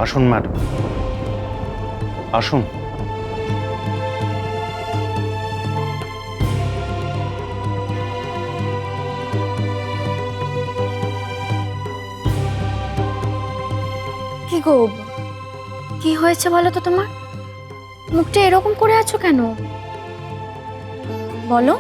আসুন ম্যাডাম, আসুন। কি গো, কি হয়েছে বলো তো? তোমার মুখটা এরকম করে আছো কেন বলো?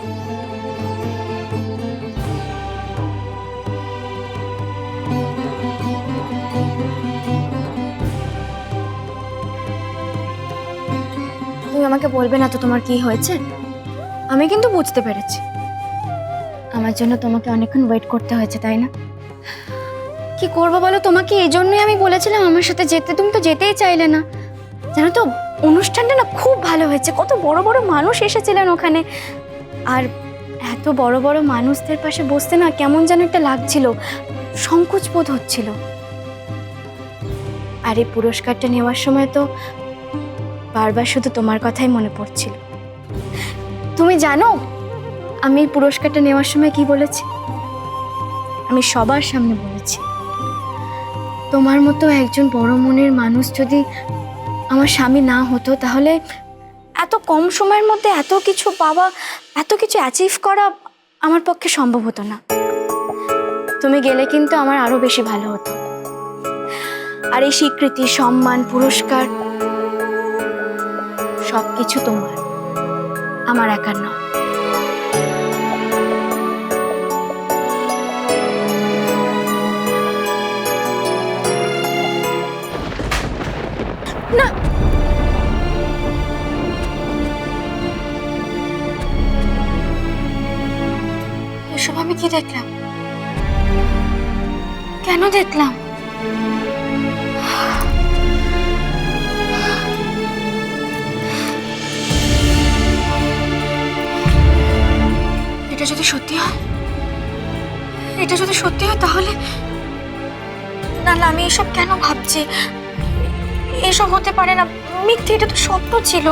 তুমি আমাকে বলবে না তো তোমার কি হয়েছে? আমি কিন্তু বুঝতে পেরেছি। আমার জন্য তোমাকে অনেকক্ষণ ওয়েট করতে হয়েছে, তাই না? কি করবো বলো, তোমাকে এই জন্যই আমি বলেছিলাম আমার সাথে যেতে, তুমি তো যেতেই চাইলে না। জানো তো, অনুষ্ঠানটা না খুব ভালো হয়েছে, কত বড় বড় মানুষ এসেছিলেন ওখানে। আর এত বড় বড় মানুষদের পাশে বসতে না কেমন যেন একটা লাগছিল, সংকোচ বোধ হচ্ছিল। আর এই পুরস্কারটা নেওয়ার সময় তো বারবার শুধু তোমার কথাই মনে পড়ছিল। তুমি জানো আমি এই পুরস্কারটা নেওয়ার সময় কি বলেছি? আমি সবার সামনে বলেছি, তোমার মতো একজন বড় মনের মানুষ যদি আমার স্বামী না হতো, তাহলে এত কম সময়ের মধ্যে এত কিছু পাওয়া, এত কিছু অ্যাচিভ করা আমার পক্ষে সম্ভব হতো না। তুমি গেলে কিন্তু আমার আরো বেশি ভালো হতো। আর এই স্বীকৃতি, সম্মান, পুরস্কার সবকিছু তোমার, আমার একার নয়। না, এসব আমি কি দেখলাম? কেন দেখলাম? এটা যদি সত্যি হয়, এটা যদি সত্যি হয় তাহলে না না, আমি এসব কেন ভাবছি? এসব হতে পারে না, মিথ্যে, এটা তো সত্য ছিল।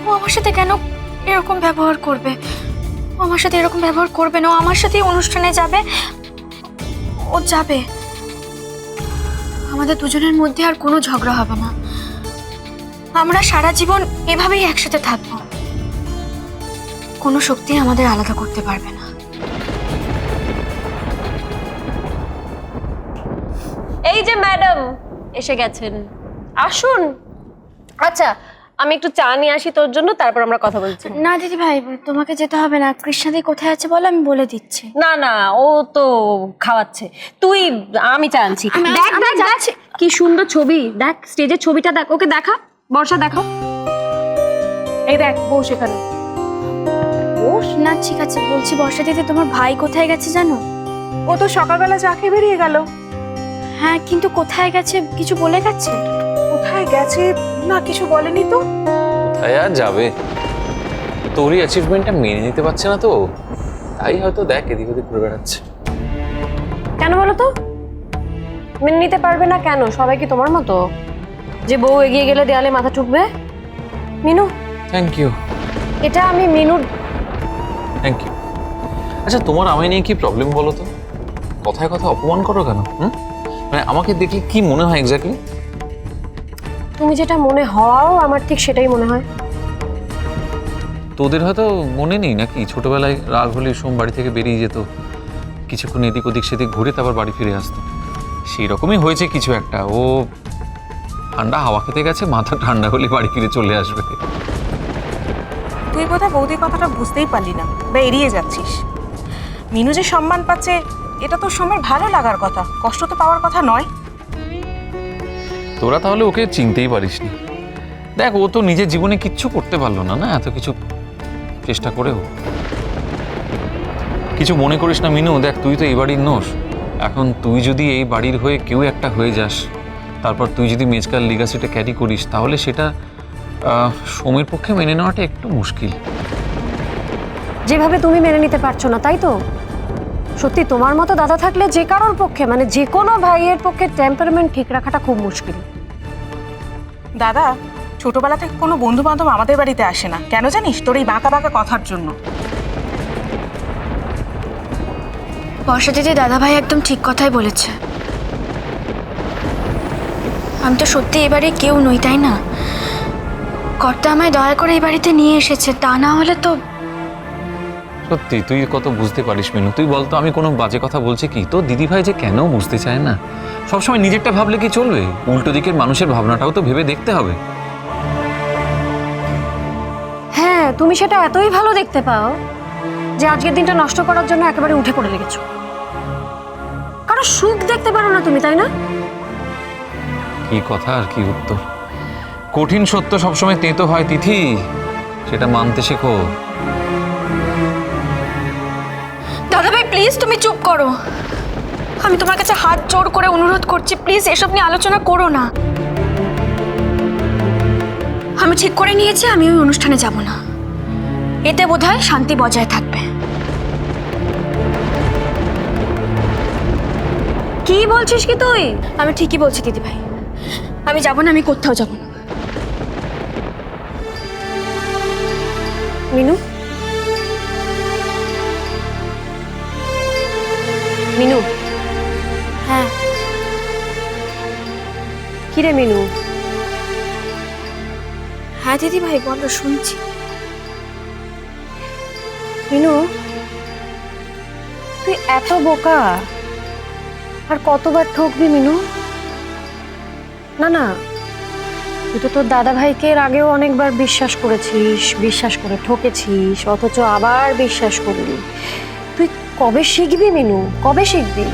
ও আমার সাথে কেন এরকম ব্যবহার করবে? ও আমার সাথে এরকম ব্যবহার করবে না। ও আমার সাথে অনুষ্ঠানে যাবে, ও যাবে। আমাদের দুজনের মধ্যে আর কোনো ঝগড়া হবে না। আমরা সারা জীবন এভাবেই একসাথে থাকবো। কোনো শক্তি আমাদের আলাদা করতে পারবে না। এই যে ম্যাডাম এসে গেছেন, আসুন। আচ্ছা, আমি একটু চা নিয়ে আসি তোর জন্য, তারপর আমরা কথা বলছি। না দিদি ভাই, তোমাকে যেতে হবে না। কৃষ্ণাদি কোথায় আছে বলো, আমি বলে দিচ্ছি। না না, ও তো খাওয়াচ্ছে। তুই, আমি চা আনছি। দেখ আমি দেখ যাচ্ছি। কি সুন্দর ছবি, দেখ স্টেজের ছবিটা দেখ। ওকে দেখা, বর্ষা দেখো। এই দেখ বউ সেখানে। বস না, ঠিক আছে বলছি। বর্ষা দিদি, তোমার ভাই কোথায় গেছে জানো? ও তো সকালবেলা চা খেয়ে বেরিয়ে গেল। হ্যাঁ, কিন্তু কোথায় গেছে কিছু বলে গেছে? কোথায় গেছে না কিছু বলেনি তো। কোথায় আর যাবে, তোরই অ্যাচিভমেন্টটা মেনে নিতে পারছে না তো, তাই হয়তো দেখ এদিক ওদিক ঘুরে বেড়াচ্ছে। কেন বলো তো? মেনে নিতে পারবে না কেন? সবাই কি তোমার মতো যে বউ এগিয়ে গেলে দেয়ালে মাথা ঠুকবে? Minu, thank you. এটা আমি মিনুর। Thank you. আচ্ছা, তোমার আমায় নিয়ে কি প্রবলেম বলো তো? কথায় কথা অপমান করো কেন? মানে আমাকে দেখলে কি মনে হয় এক্স্যাক্টলি? তুমি যেটা মনে হও আমার ঠিক সেটাই মনে হয়। তোদের হয়তো মনে নেই নাকি, ছোটবেলায় রাগ হলে সোম বাড়ি থেকে বেরিয়ে যেত, কিছুক্ষণ এদিক ওদিক সেদিক ঘুরে তারপর বাড়ি ফিরে আসতো। সেই রকমই হয়েছে কিছু একটা। ও ঠান্ডা হাওয়া খেতে গেছে, মাথা ঠান্ডা হলে বাড়ি ফিরে চলে আসবে। তুই বোধহয় বৌদির কথাটা বুঝতেই পারলি না বা এড়িয়ে যাচ্ছিস। মিনু যে সম্মান পাচ্ছে এটা তো সময়ের ভালো লাগার কথা, কষ্ট তো পাওয়ার কথা নয়। তোরা তাহলে ওকে চিনতেই পারিসনি। দেখ, ও তো নিজের জীবনে কিচ্ছু করতে পারলো না, না এত কিছু চেষ্টা করেও। কিছু মনে করিস না মিনু, দেখ তুই তো এই বাড়ির নোস। এখন তুই যদি এই বাড়ির হয়ে কেউ একটা হয়ে যাস, তারপর তুই যদি মেজকার লিগাসিটা ক্যারি করিস, তাহলে সেটা সোমের পক্ষে মেনে নেওয়াটা একটু মুশকিল। যেভাবে তুমি মেনে নিতে পারছো না, তাই তো? সত্যি তোমার মতো দাদা থাকলে যে কারোর পক্ষে, মানে যে কোনো ভাইয়ের পক্ষে টেম্পারমেন্ট ঠিক রাখাটা খুব মুশকিল। দাদা, ছোটবেলা থেকে কোনো বন্ধু বান্ধব আমাদের বাড়িতে আসে না, কেন জানিস? তোর এই বাঁকা বাঁকা কথার জন্য। বর্ষা দিদি, দাদা ভাই একদম ঠিক কথাই বলেছে। আমি তো সত্যি এবারে কেউ নই, তাই না? কর্তা আমায় দয়া করে এই বাড়িতে নিয়ে এসেছে, তা না হলে তো। সত্যি তুই কত বুঝতে পারিস মিনু। তুই বলতো আমি কোনো বাজে কথা বলছি কি? তো দিদিভাই যে কেন বুঝতে চায় না? সবসময় নিজেরটা ভাবলে কি চলবে? উল্টো দিকের মানুষের ভাবনাটাও তো ভেবে দেখতে হবে। হ্যাঁ, তুমি সেটা এতই ভালো দেখতে পাও যে আজকের দিনটা নষ্ট করার জন্য একেবারে উঠে পড়ে লেগেছো। কারো সুখ দেখতে পারো না তুমি, তাই না? কি কথা আর কি উত্তর। কঠিন সত্য সবসময় তেতো হয় তিথি, সেটা মানতে শেখো। দাদাভাই প্লিজ তুমি চুপ করো। আমি তোমার কাছে হাত জোড় করে অনুরোধ করছি, প্লিজ এসব নিয়ে আলোচনা করো না। আমি ঠিক করে নিয়েছি আমি ওই অনুষ্ঠানে যাব না। এতে বোধহয় শান্তি বজায় থাকবে। কি বলছিস কি তুই? আমি ঠিকই বলছি দিদিভাই, আমি যাব না, আমি কোথাও যাব না। মিনু, মিনু। হ্যাঁ কি রে মিনু? হ্যাঁ দিদিভাই বলো, শুনছি। মিনু, তুই এত বোকা আর কতবার ঠকবি মিনু? না না, তুই তো তোর দাদা ভাইকে এর আগেও অনেকবার বিশ্বাস করেছিস, বিশ্বাস করে ঠকেছিস, অথচ আবার বিশ্বাস করলি। তুই কবে শিখবি মিনু, কবে শিখবি?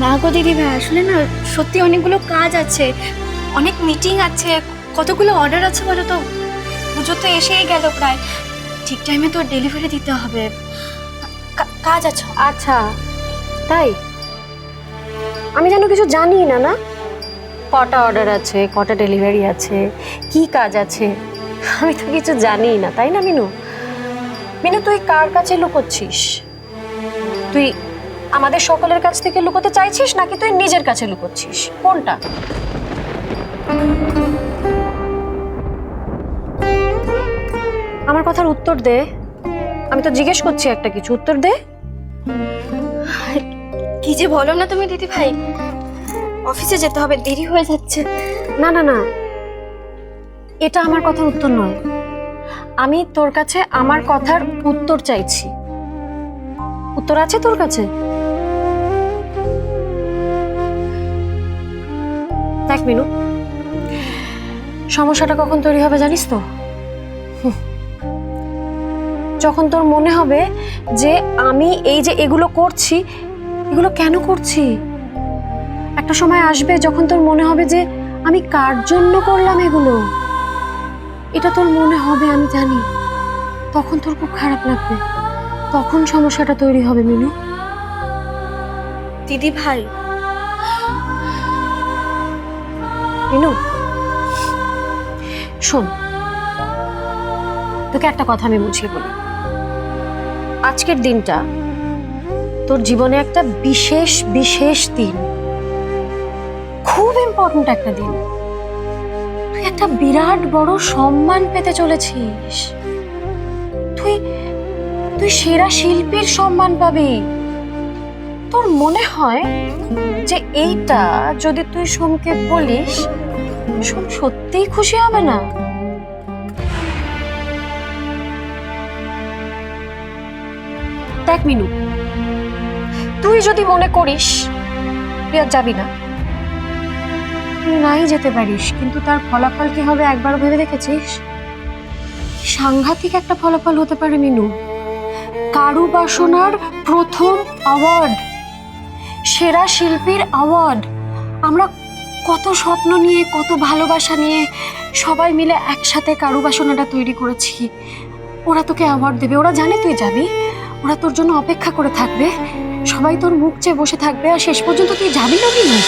না গো দিদিভাই, আসলে না সত্যি অনেকগুলো কাজ আছে, অনেক মিটিং আছে, কতগুলো অর্ডার আছে বলো তো। পুজো তো এসেই গেল প্রায়, ঠিক টাইমে তো ডেলিভারি দিতে হবে, কাজ আছে। আচ্ছা তাই? আমি যেন কিছু জানি না। না, কটা অর্ডার আছে, কটা ডেলিভারি আছে, কি কাজ আছে, আমি তো কিছু জানি না, তাই না মিনু? মিনু, তুই কার কাছে লুকোচ্ছিস? তুই আমাদের সকলের কাছ থেকে লুকোতে চাইছিস নাকি তুই নিজের কাছে লুকোচ্ছিস? কোনটা? আমার কথার উত্তর দে। আমি তো জিজ্ঞেস করছি একটা কিছু, উত্তর দে। কি যে বলো না তুমি দিদিভাই, অফিসে যেতে হবে, দেরি হয়ে যাচ্ছে। না না না, এটা আমার কথার উত্তর নয়। আমি তোর কাছে আমার কথার উত্তর চাইছি। উত্তর আছে তোর কাছে? দেখ মিনু, সমস্যাটা কখন তৈরি হবে জানিস তো? যখন তোর মনে হবে যে আমি এই যে এগুলো করছি, এগুলো কেন করছি। একটা সময় আসবে যখন তোর মনে হবে যে আমি কার জন্য করলাম এগুলো, এটা তোর মনে হবে, আমি জানি। তখন তোর খুব খারাপ লাগবে, তখন সমস্যাটা তৈরি হবে মিনু। দিদিভাই মিনু শোন, তোকে একটা কথা আমি বুঝিয়ে বলি। আজকের দিনটা তোর জীবনে একটা বিশেষ বিশেষ দিন, খুব ইম্পর্ট্যান্ট একটা দিন। তুই একটা বিরাট বড় সম্মান পেতে চলেছিস। তুই তুই সেরা শিল্পীর সম্মান পাবি। তোর মনে হয় যে এইটা যদি তুই সোমকে বলিস, সোম সত্যিই খুশি হবে না? দেখ মিনু, তুই যদি মনে করিস তুই আর যাবি না, তুই নাই যেতে পারিস, কিন্তু তার ফলাফল কি হবে একবার ভেবে দেখেছিস? সাংঘাতিক একটা ফলাফল হতে পারে মিনু। কারুবাসনার প্রথম অ্যাওয়ার্ড, সেরা শিল্পীর অ্যাওয়ার্ড। আমরা কত স্বপ্ন নিয়ে, কত ভালোবাসা নিয়ে সবাই মিলে একসাথে কারুবাসনাটা তৈরি করেছি। ওরা তোকে অ্যাওয়ার্ড দেবে, ওরা জানে তুই যাবি, ওরা তোর জন্য অপেক্ষা করে থাকবে, সবাই তোর মুখ চেয়ে বসে থাকবে, আর শেষ পর্যন্ত তুই যাবি না মিনু।